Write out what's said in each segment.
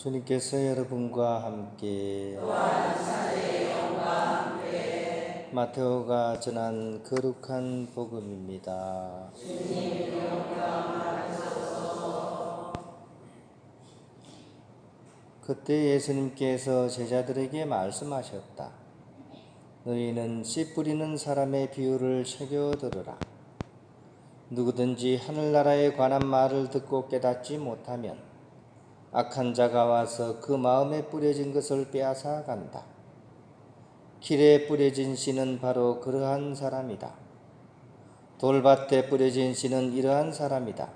주님께서 여러분과 함께 마테오가 전한 거룩한 복음입니다. 그때 예수님께서 제자들에게 말씀하셨다. 너희는 씨 뿌리는 사람의 비유를 새겨 들으라. 누구든지 하늘나라에 관한 말을 듣고 깨닫지 못하면 악한 자가 와서 그 마음에 뿌려진 것을 빼앗아 간다. 길에 뿌려진 씨는 바로 그러한 사람이다. 돌밭에 뿌려진 씨는 이러한 사람이다.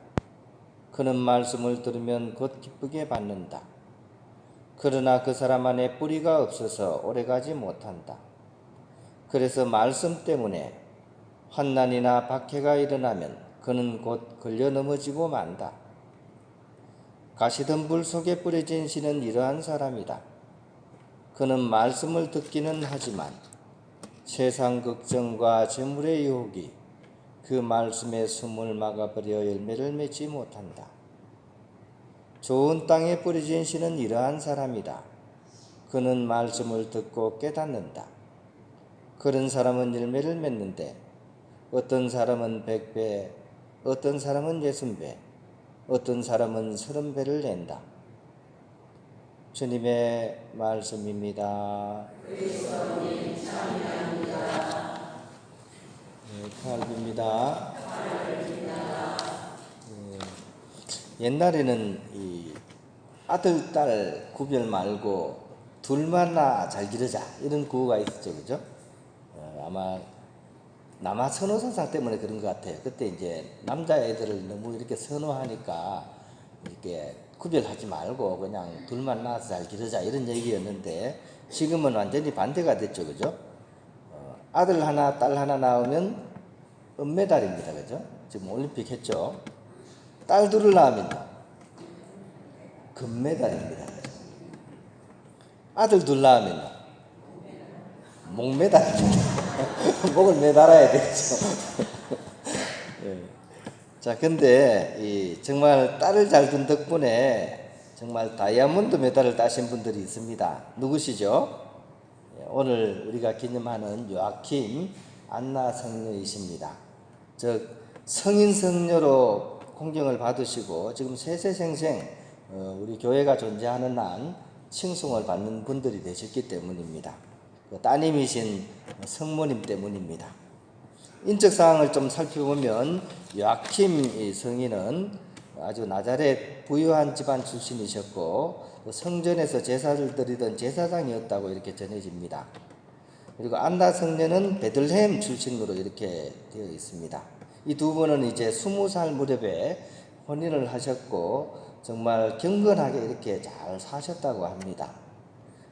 그는 말씀을 들으면 곧 기쁘게 받는다. 그러나 그 사람 안에 뿌리가 없어서 오래가지 못한다. 그래서 말씀 때문에 환난이나 박해가 일어나면 그는 곧 걸려 넘어지고 만다. 가시던 불 속에 뿌려진 씨는 이러한 사람이다. 그는 말씀을 듣기는 하지만 세상 걱정과 재물의 유혹이 그 말씀의 숨을 막아버려 열매를 맺지 못한다. 좋은 땅에 뿌려진 씨는 이러한 사람이다. 그는 말씀을 듣고 깨닫는다. 그런 사람은 열매를 맺는데 어떤 사람은 100배, 어떤 사람은 60배, 어떤 사람은 30배를 낸다. 주님의 말씀입니다. 그리스도님 참여합니다. 칼빈입니다. 옛날에는 이 아들, 딸 구별 말고 둘만나 잘 기르자 이런 구호가 있었죠, 그죠? 아마 남아 선호 사상 때문에 그런 것 같아요. 그때 이제 남자애들을 너무 이렇게 선호하니까 이렇게 구별하지 말고 그냥 둘만 낳아서 잘 기르자 이런 얘기였는데 지금은 완전히 반대가 됐죠, 그죠? 아들 하나, 딸 하나 낳으면 은메달입니다, 그죠? 지금 올림픽 했죠. 딸 둘을 낳으면 금메달입니다, 그죠? 아들 둘 낳으면 목메달입니다. 목을 매달아야 되죠. 예. 자, 근데 정말 딸을 잘 둔 덕분에 정말 다이아몬드 메달을 따신 분들이 있습니다. 누구시죠? 오늘 우리가 기념하는 요아킴 안나 성녀이십니다. 즉 성인 성녀로 공경을 받으시고 지금 세세생생 우리 교회가 존재하는 한 칭송을 받는 분들이 되셨기 때문입니다. 따님이신 성모님 때문입니다. 인적 사항을 좀 살펴보면 요아킴 성인은 아주 나자렛 부유한 집안 출신이셨고 성전에서 제사를 드리던 제사장이었다고 이렇게 전해집니다. 그리고 안나 성녀는 베들레헴 출신으로 이렇게 되어 있습니다. 이 두 분은 이제 20살 무렵에 혼인을 하셨고 정말 경건하게 이렇게 잘 사셨다고 합니다.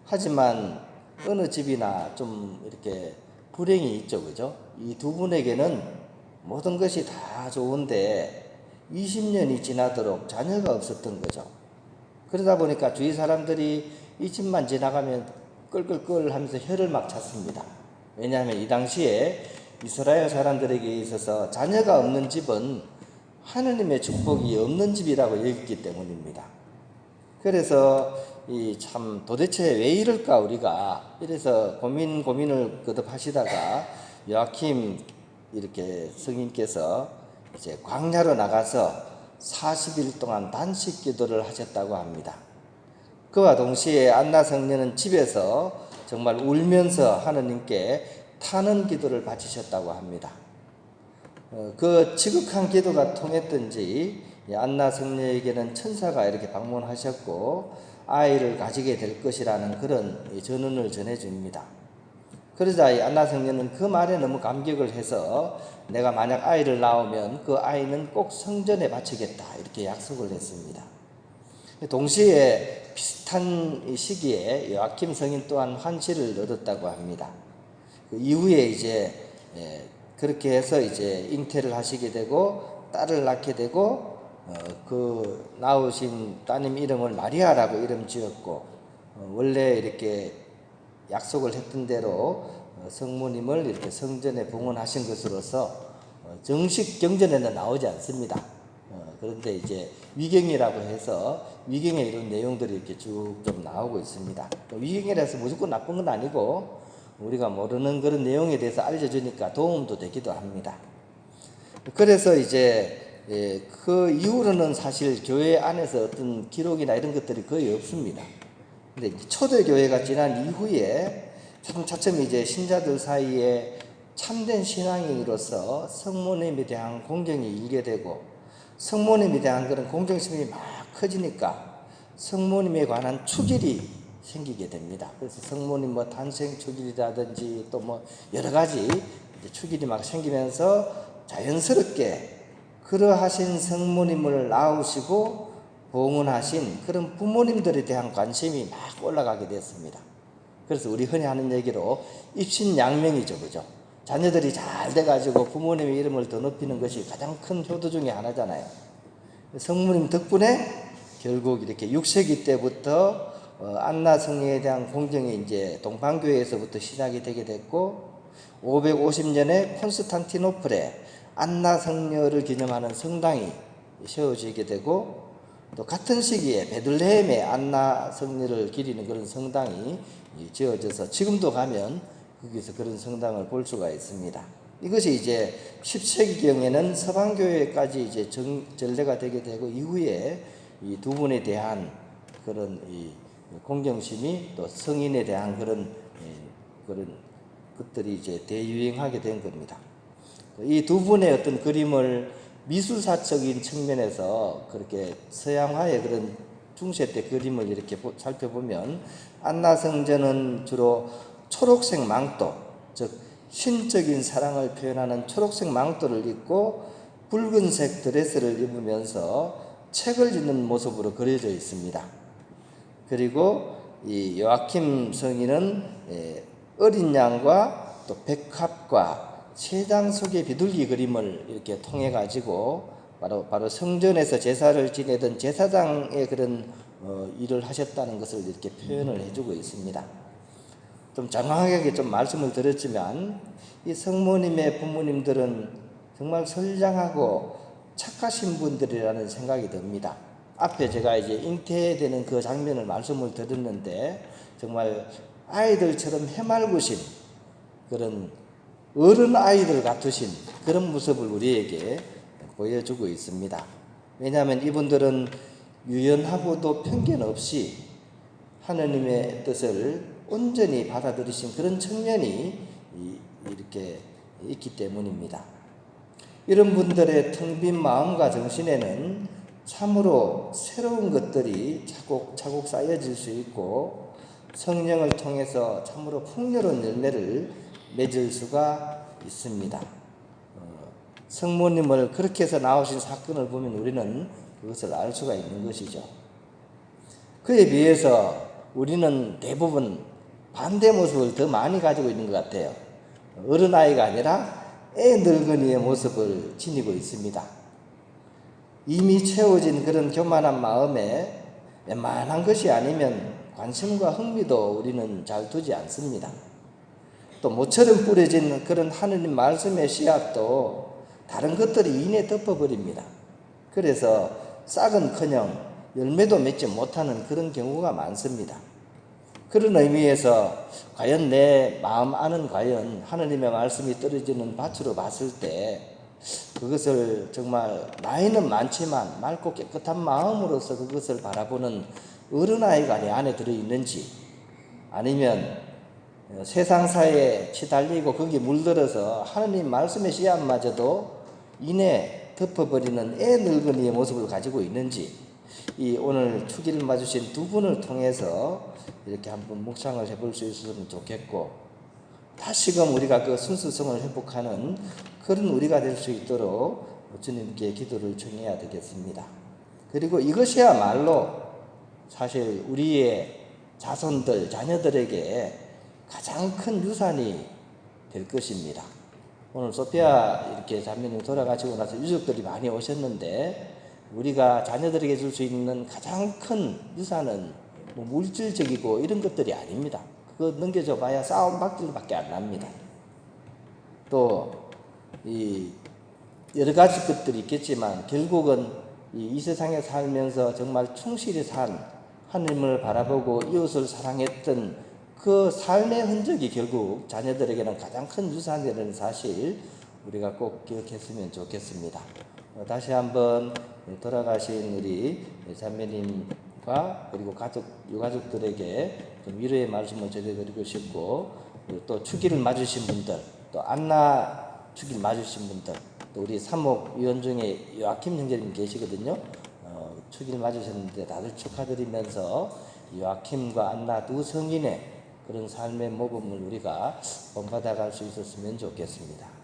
하지만 어느 집이나 좀 이렇게 불행이 있죠, 그죠? 이 두 분에게는 모든 것이 다 좋은데 20년이 지나도록 자녀가 없었던 거죠. 그러다 보니까 주위 사람들이 이 집만 지나가면 끌끌끌 하면서 혀를 막 찼습니다. 왜냐하면 이 당시에 이스라엘 사람들에게 있어서 자녀가 없는 집은 하느님의 축복이 없는 집이라고 여겼기 때문입니다. 그래서 참 도대체 왜 이럴까 우리가 이래서 고민을 거듭하시다가 요아킴 이렇게 성인께서 이제 광야로 나가서 40일 동안 단식 기도를 하셨다고 합니다. 그와 동시에 안나 성녀는 집에서 정말 울면서 하느님께 타는 기도를 바치셨다고 합니다. 그 지극한 기도가 통했던지 안나 성녀에게는 천사가 이렇게 방문하셨고 아이를 가지게 될 것이라는 그런 전언을 전해줍니다. 그러자 이 안나 성녀는 그 말에 너무 감격을 해서 내가 만약 아이를 낳으면 그 아이는 꼭 성전에 바치겠다 이렇게 약속을 했습니다. 동시에 비슷한 시기에 요아킴 성인 또한 환시를 얻었다고 합니다. 그 이후에 이제 그렇게 해서 이제 잉태를 하시게 되고 딸을 낳게 되고 그 낳으신 따님 이름을 마리아라고 이름 지었고 원래 이렇게 약속을 했던 대로 성모님을 이렇게 성전에 봉헌하신 것으로서 정식 경전에는 나오지 않습니다. 그런데 이제 위경이라고 해서 위경에 이런 내용들이 이렇게 쭉 좀 나오고 있습니다. 위경이라서 무조건 나쁜 건 아니고 우리가 모르는 그런 내용에 대해서 알려주니까 도움도 되기도 합니다. 그래서 이제 그 이후로는 사실 교회 안에서 어떤 기록이나 이런 것들이 거의 없습니다. 근데 초대교회가 지난 이후에 차츰 이제 신자들 사이에 참된 신앙인으로서 성모님에 대한 공경이 일게 되고 성모님에 대한 그런 공경심이 막 커지니까 성모님에 관한 축일이 생기게 됩니다. 그래서 성모님 뭐 탄생 축일이라든지 또 뭐 여러 가지 축일이 막 생기면서 자연스럽게 그러하신 성모님을 낳으시고 봉헌하신 그런 부모님들에 대한 관심이 막 올라가게 됐습니다. 그래서 우리 흔히 하는 얘기로 입신양명이죠, 그죠? 자녀들이 잘 돼가지고 부모님의 이름을 더 높이는 것이 가장 큰 효도 중에 하나잖아요. 성모님 덕분에 결국 이렇게 6세기 때부터 안나 성녀에 대한 공경이 이제 동방교회에서부터 시작이 되게 됐고 550년에 콘스탄티노플에 안나 성녀를 기념하는 성당이 세워지게 되고 또 같은 시기에 베들레헴에 안나 성녀를 기리는 그런 성당이 지어져서 지금도 가면 거기서 그런 성당을 볼 수가 있습니다. 이것이 이제 10세기경에는 서방교회까지 이제 전례가 되게 되고 이후에 이 두 분에 대한 그런 이 공경심이 또 성인에 대한 그런 것들이 이제 대유행하게 된 겁니다. 이 두 분의 어떤 그림을 미술사적인 측면에서 그렇게 서양화의 그런 중세 때 그림을 이렇게 살펴보면 안나 성전은 주로 초록색 망토, 즉 신적인 사랑을 표현하는 초록색 망토를 입고 붉은색 드레스를 입으면서 책을 읽는 모습으로 그려져 있습니다. 그리고 이 요아킴 성인은 어린 양과 또 백합과 세장 속의 비둘기 그림을 이렇게 통해 가지고 바로 성전에서 제사를 지내던 제사장의 그런 일을 하셨다는 것을 이렇게 표현을 해주고 있습니다. 좀 장황하게 좀 말씀을 드렸지만 이 성모님의 부모님들은 정말 선량하고 착하신 분들이라는 생각이 듭니다. 앞에 제가 이제 잉태되는 그 장면을 말씀을 드렸는데 정말 아이들처럼 해맑으신 그런 어른 아이들 같으신 그런 모습을 우리에게 보여주고 있습니다. 왜냐하면 이분들은 유연하고도 편견 없이 하느님의 뜻을 온전히 받아들이신 그런 측면이 이렇게 있기 때문입니다. 이런 분들의 텅 빈 마음과 정신에는 참으로 새로운 것들이 차곡차곡 쌓여질 수 있고 성령을 통해서 참으로 풍요로운 열매를 맺을 수가 있습니다. 성모님을 그렇게 해서 낳으신 사건을 보면 우리는 그것을 알 수가 있는 것이죠. 그에 비해서 우리는 대부분 반대 모습을 더 많이 가지고 있는 것 같아요. 어른아이가 아니라 애 늙은이의 모습을 지니고 있습니다. 이미 채워진 그런 교만한 마음에 웬만한 것이 아니면 관심과 흥미도 우리는 잘 두지 않습니다. 또 모처럼 뿌려진 그런 하느님 말씀의 씨앗도 다른 것들이 이내 덮어버립니다. 그래서 싹은커녕 열매도 맺지 못하는 그런 경우가 많습니다. 그런 의미에서 과연 내 마음 안은 과연 하느님의 말씀이 떨어지는 밭으로 봤을 때 그것을 정말 나이는 많지만 맑고 깨끗한 마음으로서 그것을 바라보는 어른아이가 내 안에 들어있는지 아니면 세상사에 치달리고 거기에 물들어서 하느님 말씀의 씨앗마저도 이내 덮어버리는 애 늙은이의 모습을 가지고 있는지 이 오늘 축일을 맞으신 두 분을 통해서 이렇게 한번 묵상을 해볼 수 있었으면 좋겠고 다시금 우리가 그 순수성을 회복하는 그런 우리가 될 수 있도록 주님께 기도를 청해야 되겠습니다. 그리고 이것이야말로 사실 우리의 자손들, 자녀들에게 가장 큰 유산이 될 것입니다. 오늘 소피아 이렇게 자매님 돌아가시고 나서 유족들이 많이 오셨는데 우리가 자녀들에게 줄 수 있는 가장 큰 유산은 뭐 물질적이고 이런 것들이 아닙니다. 그거 넘겨줘 봐야 싸움박질밖에 안 납니다. 또 이 여러 가지 것들이 있겠지만 결국은 이 세상에 살면서 정말 충실히 산 하나님을 바라보고 이웃을 사랑했던 그 삶의 흔적이 결국 자녀들에게는 가장 큰 유산이라는 사실 우리가 꼭 기억했으면 좋겠습니다. 다시 한번 돌아가신 우리 자매님과 그리고 유가족들에게 좀 위로의 말씀을 전해드리고 싶고, 또 축일을 맞으신 분들, 또 안나 축일 맞으신 분들, 또 우리 사목위원 중에 요아킴 형제님 계시거든요. 축일 맞으셨는데 다들 축하드리면서 요아킴과 안나 두 성인의 그런 삶의 모범을 우리가 본받아갈 수 있었으면 좋겠습니다.